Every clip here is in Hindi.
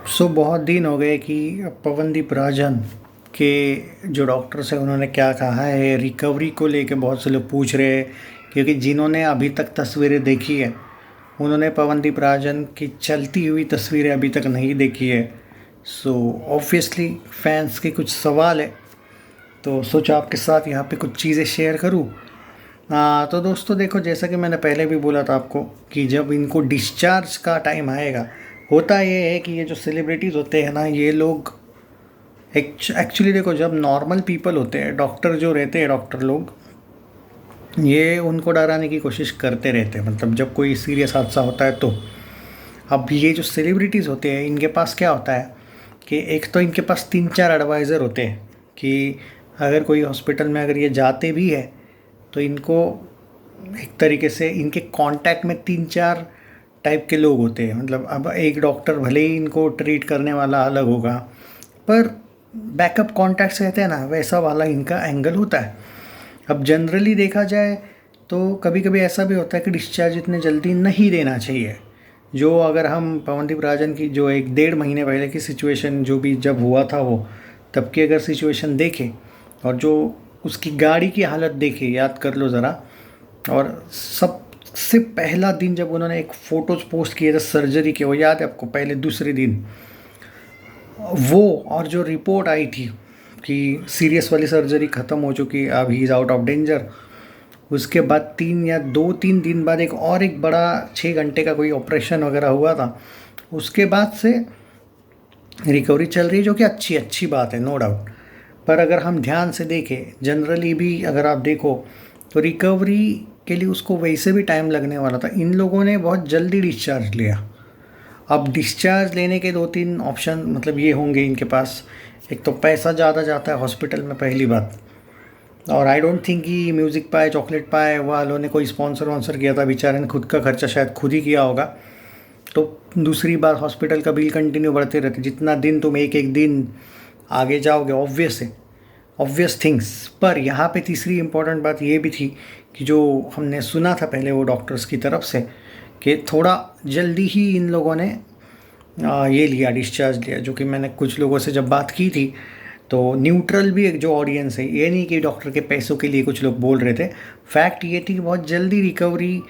बहुत दिन हो गए कि पवनदीप राजन के जो डॉक्टर्स हैं उन्होंने क्या कहा है रिकवरी को लेके बहुत से लोग पूछ रहे हैं। क्योंकि जिन्होंने अभी तक तस्वीरें देखी है उन्होंने पवनदीप राजन की चलती हुई तस्वीरें अभी तक नहीं देखी है। सो ऑब्वियसली फैंस के कुछ सवाल है, तो सोचा आपके साथ यहाँ पे कुछ चीज़ें शेयर करूँ। तो दोस्तों देखो, जैसा कि मैंने पहले भी बोला था आपको कि जब इनको डिस्चार्ज का टाइम आएगा, होता ये है कि ये जो सेलिब्रिटीज़ होते हैं ना, ये लोग एक्चुअली देखो, जब नॉर्मल पीपल होते हैं, डॉक्टर जो रहते हैं, डॉक्टर लोग, ये उनको डराने की कोशिश करते रहते हैं। मतलब जब कोई सीरियस हादसा होता है तो अब ये जो सेलिब्रिटीज़ होते हैं, इनके पास क्या होता है कि एक तो इनके पास 3-4 एडवाइज़र होते हैं कि अगर कोई हॉस्पिटल में अगर ये जाते भी है तो इनको एक तरीके से इनके कांटेक्ट में 3-4 टाइप के लोग होते हैं। मतलब अब एक डॉक्टर भले ही इनको ट्रीट करने वाला अलग होगा, पर बैकअप कॉन्टैक्ट्स रहते हैं ना, वैसा वाला इनका एंगल होता है। अब जनरली देखा जाए तो कभी कभी ऐसा भी होता है कि डिस्चार्ज इतने जल्दी नहीं देना चाहिए। जो अगर हम पवनदीप राजन की जो 1-1.5 महीने पहले की सिचुएशन, जो भी जब हुआ था वो, तब की अगर सिचुएशन देखें और जो उसकी गाड़ी की हालत देखें, याद कर लो ज़रा। और सबसे पहला दिन जब उन्होंने एक फ़ोटोज़ पोस्ट किए थे सर्जरी के, वो याद है आपको, पहले दूसरे दिन वो, और जो रिपोर्ट आई थी कि सीरियस वाली सर्जरी ख़त्म हो चुकी, अब he is out of danger. उसके बाद 3 या 2-3 दिन बाद एक बड़ा 6 घंटे का कोई ऑपरेशन वगैरह हुआ था। उसके बाद से रिकवरी चल रही है, जो कि अच्छी बात है, नो डाउट। पर अगर हम ध्यान से देखें, जनरली भी अगर आप देखो तो रिकवरी के लिए उसको वैसे भी टाइम लगने वाला था। इन लोगों ने बहुत जल्दी डिस्चार्ज लिया। अब डिस्चार्ज लेने के 2-3 ऑप्शन मतलब ये होंगे इनके पास। एक तो पैसा ज़्यादा जाता है हॉस्पिटल में, पहली बात। और आई डोंट थिंक कि म्यूज़िक पाए, चॉकलेट पाए वालों ने कोई स्पॉन्सर वॉन्सर किया था, बेचारे ने खुद का खर्चा शायद खुद ही किया होगा। तो दूसरी बात, हॉस्पिटल का बिल कंटिन्यू बढ़ते रहते, जितना दिन तुम एक एक दिन आगे जाओगे, ऑब्वियस है, ऑब्वियस थिंग्स। पर यहाँ पे तीसरी इम्पॉर्टेंट बात ये भी थी कि जो हमने सुना था पहले वो डॉक्टर्स की तरफ से कि थोड़ा जल्दी ही इन लोगों ने ये लिया, डिस्चार्ज लिया। जो कि मैंने कुछ लोगों से जब बात की थी तो न्यूट्रल भी एक जो ऑडियंस है, ये नहीं कि डॉक्टर के पैसों के लिए कुछ लोग बोल रहे थे। फैक्ट ये थी कि बहुत जल्दी रिकवरी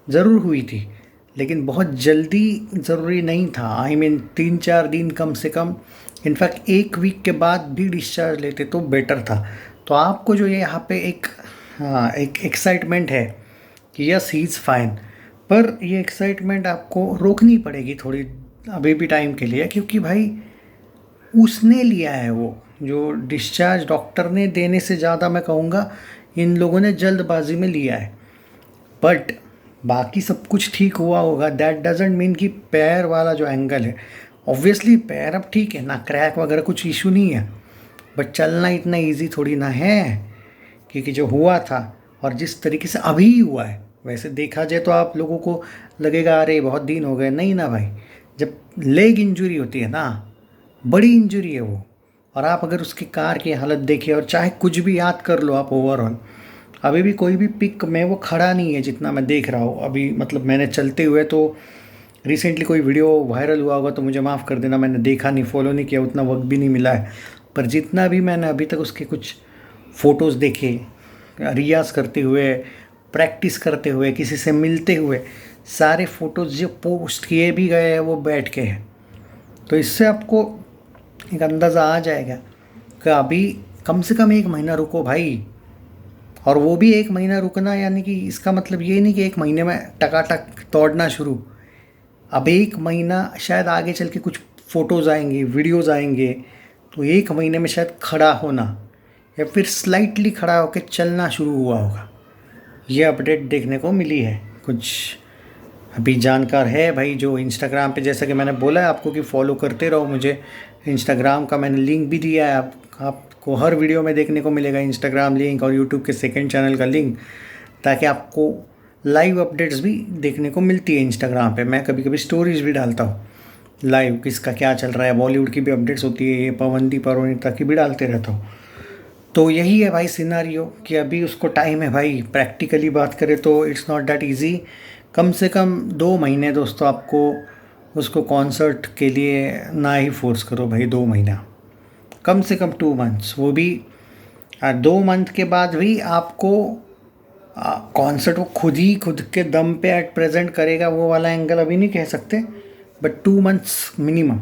ज़रूर हुई थी, लेकिन बहुत जल्दी ज़रूरी नहीं था। आई मीन 3-4 दिन कम से कम, इनफैक्ट 1 वीक के बाद भी डिस्चार्ज लेते तो बेटर था। तो आपको जो ये यहाँ पे एक एक्साइटमेंट है कि यस ही इज़ फाइन, पर ये एक्साइटमेंट आपको रोकनी पड़ेगी थोड़ी अभी भी टाइम के लिए, क्योंकि भाई उसने लिया है वो जो डिस्चार्ज, डॉक्टर ने देने से ज़्यादा मैं कहूँगा इन लोगों ने जल्दबाजी में लिया है। बट बाकी सब कुछ ठीक हुआ होगा, दैट डजेंट मीन कि पैर वाला जो एंगल है, ऑब्वियसली पैर अब ठीक है ना, क्रैक वगैरह कुछ इशू नहीं है, बट चलना इतना इजी थोड़ी ना है। क्योंकि जो हुआ था और जिस तरीके से अभी हुआ है, वैसे देखा जाए तो आप लोगों को लगेगा अरे बहुत दिन हो गए, नहीं ना भाई। जब लेग इंजरी होती है ना, बड़ी इंजरी है वो, और आप अगर उसकी कार की हालत देखिए और चाहे कुछ भी याद कर लो आप ओवरऑल, अभी भी कोई भी पिक में वो खड़ा नहीं है जितना मैं देख रहा हूँ अभी। मतलब मैंने चलते हुए तो रिसेंटली कोई वीडियो वायरल हुआ होगा तो मुझे माफ़ कर देना, मैंने देखा नहीं, फॉलो नहीं किया, उतना वक्त भी नहीं मिला है। पर जितना भी मैंने अभी तक उसके कुछ फ़ोटोज़ देखे, रियाज़ करते हुए, प्रैक्टिस करते हुए, किसी से मिलते हुए, सारे फ़ोटोज़ जो पोस्ट किए भी गए हैं वो बैठ के हैं। तो इससे आपको एक अंदाज़ा आ जाएगा कि अभी कम से कम 1 महीना रुको भाई। और वो भी 1 महीना रुकना यानी कि इसका मतलब ये नहीं कि 1 महीने में टकाटक दौड़ना शुरू। अब 1 महीना शायद आगे चल के कुछ फ़ोटोज़ आएंगे, वीडियोज़ आएंगे, तो 1 महीने में शायद खड़ा होना या फिर स्लाइटली खड़ा होकर चलना शुरू हुआ होगा। ये अपडेट देखने को मिली है। कुछ अभी जानकार है भाई जो इंस्टाग्राम पे, जैसा कि मैंने बोला है आपको कि फॉलो करते रहो मुझे, इंस्टाग्राम का मैंने लिंक भी दिया है। आपको हर वीडियो में देखने को मिलेगा इंस्टाग्राम लिंक और यूट्यूब के सेकंड चैनल का लिंक, ताकि आपको लाइव अपडेट्स भी देखने को मिलती है इंस्टाग्राम पे। मैं कभी कभी स्टोरीज भी डालता हूँ लाइव, किसका क्या चल रहा है, बॉलीवुड की भी अपडेट्स होती है, ये पवनदीप अरुणिता की भी डालते रहता हूँ। तो यही है भाई सिनारियो कि अभी उसको टाइम है भाई। प्रैक्टिकली बात करें तो इट्स नॉट दैट इजी। कम से कम 2 महीने दोस्तों आपको उसको कॉन्सर्ट के लिए ना ही फोर्स करो भाई, 2 महीना, कम से कम 2 मंथ्स, वो भी 2 मंथ के बाद भी आपको कॉन्सर्ट वो खुद के दम पे एट प्रेजेंट करेगा, वो वाला एंगल अभी नहीं कह सकते, बट 2 मंथ्स मिनिमम